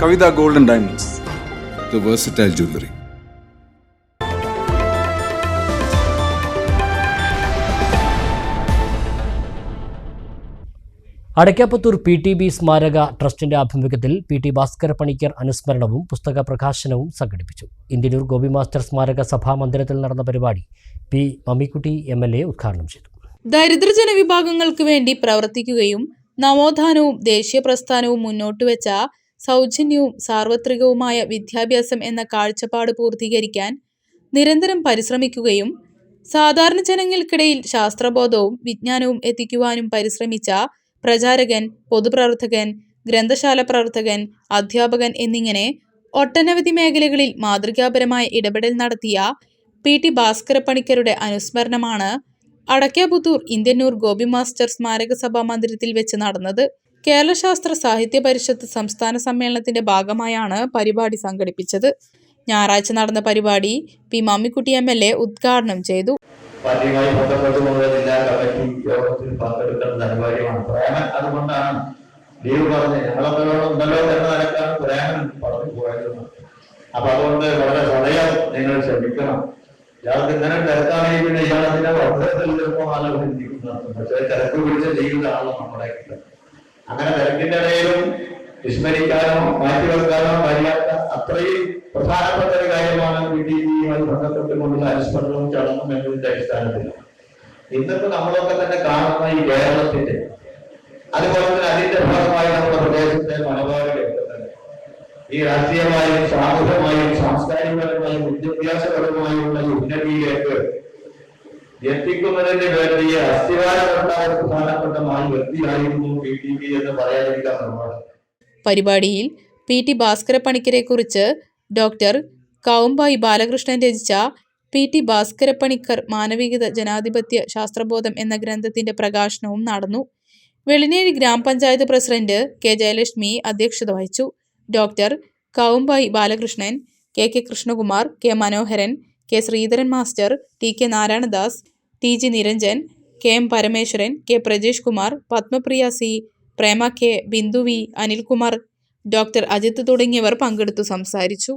Kavita Gold and Diamonds. The versatile jewelry. Adakkaputhur PTB സ്മാരക ട്രസ്റ്റിന്റെ ആഭിമുഖ്യത്തിൽ PT ഭാസ്കര പണിക്കർ അനുസ്മരണവും പുസ്തക പ്രകാശനവും സംഘടിപ്പിച്ചു. ഇന്ത്യന്നൂർ ഗോപി മാസ്റ്റർ സ്മാരക സഭാ മന്ദിരത്തിൽ നടന്ന പരിപാടി P. മമ്മിക്കുട്ടി MLA ഉദ്ഘാടനം ചെയ്തു. ദരിദ്രജന വിഭാഗങ്ങൾക്ക് വേണ്ടി പ്രവർത്തിക്കുകയും നവോത്ഥാനവും ദേശീയ പ്രസ്ഥാനവും മുന്നോട്ടുവെച്ച സൗജന്യവും സാർവത്രികവുമായ വിദ്യാഭ്യാസം എന്ന കാഴ്ചപ്പാട് പൂർത്തീകരിക്കാൻ നിരന്തരം പരിശ്രമിക്കുകയും സാധാരണ ജനങ്ങൾക്കിടയിൽ ശാസ്ത്രബോധവും വിജ്ഞാനവും എത്തിക്കുവാനും പരിശ്രമിച്ച പ്രചാരകൻ, പൊതുപ്രവർത്തകൻ, ഗ്രന്ഥശാല പ്രവർത്തകൻ, അധ്യാപകൻ എന്നിങ്ങനെ ഒട്ടനവധി മേഖലകളിൽ മാതൃകാപരമായ ഇടപെടൽ നടത്തിയ PT ഭാസ്കര പണിക്കരുടെ അനുസ്മരണമാണ് അടയ്ക്കാപുത്തൂർ ഇന്ത്യന്നൂർ ഗോപി മാസ്റ്റർ സ്മാരക സഭാ മന്ദിരത്തിൽ വെച്ച് നടന്നത്. കേരള ശാസ്ത്ര സാഹിത്യ പരിഷത്ത് സംസ്ഥാന സമ്മേളനത്തിന്റെ ഭാഗമായാണ് പരിപാടി സംഘടിപ്പിച്ചത്. ഞായറാഴ്ച നടന്ന പരിപാടി P. മമ്മിക്കുട്ടി MLA ഉദ്ഘാടനം ചെയ്തു. പാർട്ടിയുമായി ബന്ധപ്പെട്ടുകൊണ്ട് ജില്ലാ കമ്മിറ്റി യോഗത്തിൽ പങ്കെടുക്കേണ്ട അനിവാര്യമാണ്. പ്രേമൻ അതുകൊണ്ടാണ് ലീവ് പറഞ്ഞ് ഞങ്ങളൊക്കെ ഉണ്ടല്ലോ എന്ന നിലക്കാണ് പ്രേമൻ പറഞ്ഞു പോയത്. അപ്പൊ അതുകൊണ്ട് വളരെ സമയം നിങ്ങൾ ശ്രമിക്കണം. ഇയാൾക്ക് ഇങ്ങനെ തിരക്കാണെങ്കിൽ പിന്നെ ഇയാളതിന്റെ അവസരത്തിൽ ചിലപ്പോൾ ആലോചിക്കുന്നത്. പക്ഷേ തിരക്ക് പിടിച്ച ജീവിതമാണല്ലോ നമ്മുടെ. അങ്ങനെ തിരക്കിന്റെ ഇടയിലും വിസ്മരിക്കാനോ മാറ്റിവെക്കാനോ കഴിയാത്ത അത്രയും പ്രധാനപ്പെട്ട ഒരു കാര്യമാണ് PTBയുമായി ബന്ധപ്പെട്ടുകൊണ്ടുള്ള അനുസ്മരണവും ചടങ്ങും എന്നതിന്റെ അടിസ്ഥാനത്തിൽ ഇന്നിപ്പോ നമ്മളൊക്കെ തന്നെ കാണുന്ന ഈ കേരളത്തിന്റെ, അതുപോലെ തന്നെ അതിന്റെ ഭാഗമായി നമ്മുടെ പ്രദേശത്തെ മനോഭാവങ്ങളൊക്കെ തന്നെ ഈ രാഷ്ട്രീയമായും സാമൂഹികമായും സാംസ്കാരികപരമായും വിദ്യാഭ്യാസപരമായുള്ള ഉന്നതിയിലേക്ക് എത്തിക്കുന്നതിന് വേണ്ടി അസ്ഥിവാരമുണ്ടായ പ്രധാനപ്പെട്ട വ്യക്തിയായിരുന്നു PTB എന്ന് പറയാതിരിക്കാൻ നിർമ്മാണം. പരിപാടിയിൽ PT ഭാസ്കര പണിക്കരെ കുറിച്ച് ഡോക്ടർ കൗംബായി ബാലകൃഷ്ണൻ രചിച്ച PT ഭാസ്കര പണിക്കർ മാനവികത ജനാധിപത്യ ശാസ്ത്രബോധം എന്ന ഗ്രന്ഥത്തിന്റെ പ്രകാശനവും നടന്നു. വെളിനേഴി ഗ്രാമപഞ്ചായത്ത് പ്രസിഡന്റ് K. ജയലക്ഷ്മി അധ്യക്ഷത വഹിച്ചു. ഡോക്ടർ കൗംബായി Balakrishnan, KK Krishnakumar, K. Manoharan, K. Sreedharan master, TK Narayanadas, TG Niranjan, KM Parameswaran, K. Prajesh Kumar, Padmapriya C, Prema K, Bindu V, Anilkumar, doctor Ajith തുടങ്ങിയവർ പങ്കെടുത്തു സംസാരിച്ചു.